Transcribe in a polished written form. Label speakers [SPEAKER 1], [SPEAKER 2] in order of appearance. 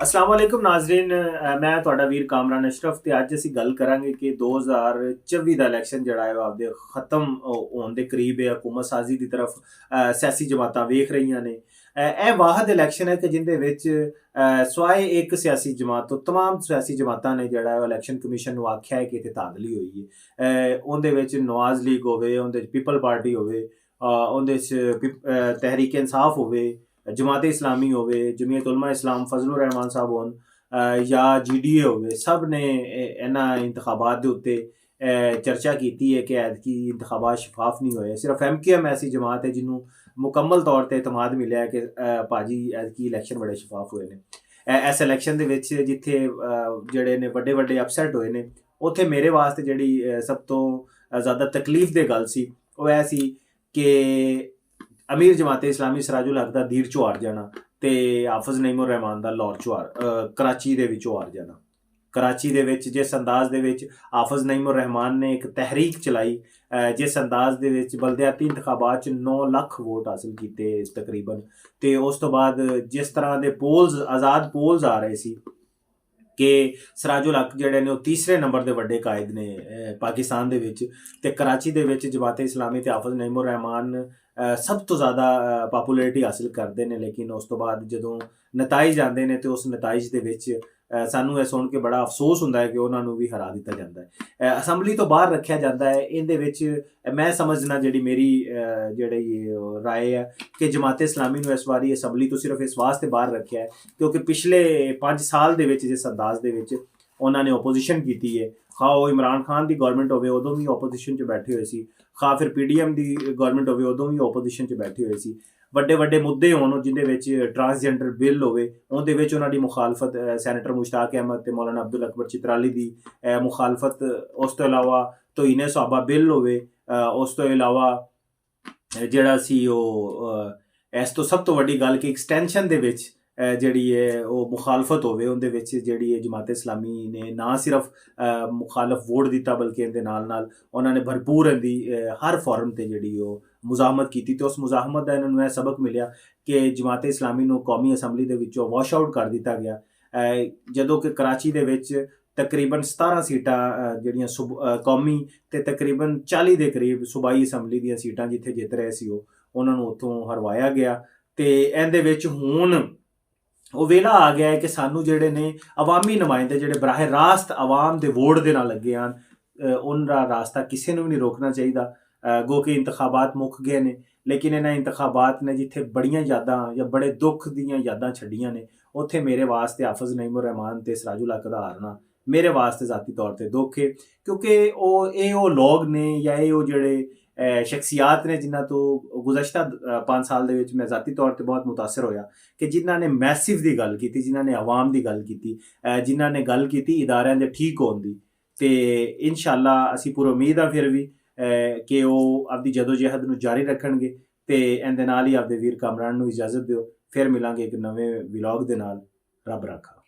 [SPEAKER 1] अस्सलाम वालेकुम नाजरीन, मैं ਤੁਹਾਡਾ ਵੀਰ ਕਾਮਰਾਨ ਅਸ਼ਰਫ ਤੇ ਅੱਜ ਅਸੀਂ ਗੱਲ ਕਰਾਂਗੇ ਕਿ 2024 ਦਾ ਇਲੈਕਸ਼ਨ ਜਿਹੜਾ ਹੈ ਉਹ ਆਪਦੇ ਖਤਮ ਹੋਣ ਦੇ ਕਰੀਬ ਹੈ। ਹਕੂਮਤ ਸਾਜ਼ੀ ਦੀ ਤਰਫ ਸਿਆਸੀ ਜਮਾਤਾਂ ਵੇਖ ਰਹੀਆਂ ਨੇ। ਇਹ ਵਾਹਦ ਇਲੈਕਸ਼ਨ ਹੈ ਕਿ ਜਿੰਦੇ ਵਿੱਚ ਸਵਾਏ ਇੱਕ ਸਿਆਸੀ ਜਮਾਤ ਤੋਂ तमाम ਸਿਆਸੀ ਜਮਾਤਾਂ ਨੇ ਜਿਹੜਾ ਹੈ ਇਲੈਕਸ਼ਨ ਕਮਿਸ਼ਨ ਨੂੰ ਆਖਿਆ ਹੈ ਕਿ ਇੱਥੇ ਧਾਂਦਲੀ ਹੋਈ ਹੈ। ਉਹਦੇ ਵਿੱਚ ਨਵਾਜ਼ ਲੀਗ ਹੋਵੇ, ਉਹਦੇ ਵਿੱਚ ਪੀਪਲ ਪਾਰਟੀ ਹੋਵੇ, ਉਹਦੇ 'ਚ ਤਹਿਰੀਕ ਇਨਸਾਫ ਹੋਵੇ, जमात इस्लामी होवे, जमीयत उलमा इस्लाम फजलुर रहमान साहब होन या GDA होवे, सब ने इन्हां इंतखाबात दे उत्ते चर्चा की है कि ऐतकी इंतखाबात शफाफ नहीं होए। सिर्फ MKM ऐसी जमात है जिन्हों मुकम्मल तौर पर इतमाद मिले कि भाजी ऐतकी इलैक्शन बड़े शफाफ हुए ने। इस इलैक्शन दे विच जिथे जिहड़े ने वड्डे वड्डे अपसैट होए ने, उत्थे मेरे वास्ते जिहड़ी सब तो ज़्यादा तकलीफ दे गल सी वो ऐ सी कि अमीर जमाते इस्लामी सराजुल हक दा दीर चों हार जाना ते हाफिज नईमुर रहमान दा लाहौर चों कराची दे विचों हार जाना। कराची दे विच जिस अंदाज दे विच हाफिज नईमुर रहमान ने एक तहरीक चलाई, जिस अंदाज दे विच बलदियाती इंतखाबात च 9 लाख वोट हासिल कीते तकरीबन, ते उस तो बाद जिस तरह दे पोल्स आज़ाद पोल्स आ रहे सी कि सराजुल हक जिहड़े ने तीसरे नंबर के वड्डे कायद ने पाकिस्तान दे विच, ते कराची दे विच जमाते इस्लामी ते हाफिज नईमुर रहमान सब तो ज़्यादा पापूलैरिटी हासिल करते हैं। लेकिन उस तो बाद जदों नताइज आते हैं तो उस नताइज दे विच सानू यह सुन के बड़ा अफसोस होंदा है कि उन्होंने भी हरा दिता जाता है, असैम्बली तो बाहर रखा जाता है। इहदे विच मैं समझना जिहड़ी मेरी जिहड़ी राय है कि जमाते इस्लामी नूं इस बारी असैम्बली तो सिर्फ इस वास्ते बाहर रखा है क्योंकि पिछले 5 साल दे विच जिस अंदाज दे विच उन्होंने ओपोजिशन की है, खा वो इमरान खान की गौरमेंट होवे उदों भी ओपोजिशन च बैठे हुए सी, खा फिर PDM की गौरमेंट होवे उदों भी ओपोजिशन च बैठे हुए सी। ਵੱਡੇ ਵੱਡੇ ਮੁੱਦੇ ਹੋਣ ਜਿੰਦੇ ਵਿੱਚ ਟਰਾਂਸਜੈਂਡਰ ਬਿੱਲ ਹੋਵੇ ਉਹਦੇ ਵਿੱਚ ਉਹਨਾਂ ਦੀ ਮੁਖਾਲਫਤ ਸੈਨੇਟਰ ਮੁਸ਼ਤਾਕ ਅਹਿਮਦ ਤੇ ਮੌਲਾਨਾ ਅਬਦੁਲ ਅਕਬਰ ਚਿਤਰਾਲੀ ਦੀ ਮੁਖਾਲਫਤ, ਉਸ ਤੋਂ ਇਲਾਵਾ ਤੋਹੀਨੇ ਸਹਾਬਾ ਬਿੱਲ ਹੋਵੇ, ਉਸ ਤੋਂ ਇਲਾਵਾ ਜਿਹੜਾ ਸੀ ਉਹ ਇਸ ਤੋਂ ਸਭ ਤੋਂ ਵੱਡੀ ਗੱਲ ਕਿ ਐਕਸਟੈਂਸ਼ਨ ਦੇ ਵਿੱਚ ਜਿਹੜੀ ਹੈ ਉਹ ਮੁਖਾਲਫਤ ਹੋਵੇ, ਉਹਦੇ ਵਿੱਚ ਜਿਹੜੀ ਹੈ ਜਮਾਤ ਇਸਲਾਮੀ ਨੇ ਨਾ ਸਿਰਫ ਮੁਖਾਲਫ ਵੋਟ ਦਿੱਤਾ ਬਲਕਿ ਇਹਦੇ ਨਾਲ ਨਾਲ ਉਹਨਾਂ ਨੇ ਭਰਪੂਰ ਇਹਦੀ ਹਰ ਫੋਰਮ ਤੇ ਜਿਹੜੀ ਉਹ ਮੁਜ਼ਾਹਮਤ ਕੀਤੀ ਤੇ ਉਸ ਮੁਜ਼ਾਹਮਤ ਦਾ ਇਹਨਾਂ ਨੂੰ ਇਹ ਸਬਕ ਮਿਲਿਆ ਕਿ ਜਮਾਤ ਇਸਲਾਮੀ ਨੂੰ ਕੌਮੀ ਅਸੈਂਬਲੀ ਦੇ ਵਿੱਚੋਂ ਵਾਸ਼ ਆਊਟ ਕਰ ਦਿੱਤਾ ਗਿਆ। ਜਦੋਂ ਕਿ ਕਰਾਚੀ ਦੇ ਵਿੱਚ ਤਕਰੀਬਨ 17 ਸੀਟਾਂ ਜਿਹੜੀਆਂ ਕੌਮੀ ਤੇ ਤਕਰੀਬਨ 40 ਦੇ ਕਰੀਬ ਸੂਬਾਈ ਅਸੈਂਬਲੀ ਦੀਆਂ ਸੀਟਾਂ ਜਿੱਥੇ ਜਿੱਤ ਰਹੇ ਸੀ ਉਹ ਉਹਨਾਂ ਨੂੰ ਉੱਥੋਂ ਹਰਵਾਇਆ ਗਿਆ। ਤੇ ਇਹਦੇ ਵਿੱਚ ਹੁਣ ਉਹ ਵੇਲਾ ਆ ਗਿਆ ਹੈ ਕਿ ਸਾਨੂੰ ਜਿਹੜੇ ਨੇ ਅਵਾਮੀ ਨੁਮਾਇੰਦੇ ਜਿਹੜੇ ਬਰਾਹ ਰਾਸਤ ਆਵਾਮ ਦੇ ਵੋਟ ਦੇ ਨਾਲ ਲੱਗੇ ਹਨ ਉਹਨਾਂ ਦਾ ਰਾਸਤਾ ਕਿਸੇ ਨੂੰ ਵੀ ਨਹੀਂ ਰੋਕਣਾ ਚਾਹੀਦਾ। गो के इंतखाबात मुक गए ने, लेकिन इन्हां इंतखाबात ने जिथे बड़ियां यादां या बड़े दुख दीयां यादां छड्डियां ने उत्थे मेरे वास्ते हाफिज नईमुर रहमान ते सराजुल हक दा हारना मेरे वास्ते ज़ाती तौर पर दुख है क्योंकि वो लोग ने या वो जेड़े शख्सियात ने जिन्हां तो गुज़श्ता 5 साल दे विच मैं ज़ाती तौर पर बहुत मुतासर होया कि जिन्हां ने मैसिव की गल की, जिन्हां ने आवाम की गल की, जिन्हां ने गल की इदारियां दे ठीक होण दी। ते इंशाअल्लाह असीं पूरी उम्मीद आ फिर भी कि ਉਹ ਆਪਦੀ ਜਦੋਜਹਿਦ ਨੂੰ ਜਾਰੀ ਰੱਖਣਗੇ ਤੇ ਇਹਦੇ ਨਾਲ ਹੀ ਆਪਦੇ ਵੀਰ ਕਾਮਰਾਨ ਨੂੰ ਇਜਾਜ਼ਤ ਦਿਓ। ਫਿਰ ਮਿਲਾਂਗੇ ਇੱਕ ਨਵੇਂ ਵਲੌਗ ਦੇ ਨਾਲ। ਰੱਬ ਰਾਖਾ।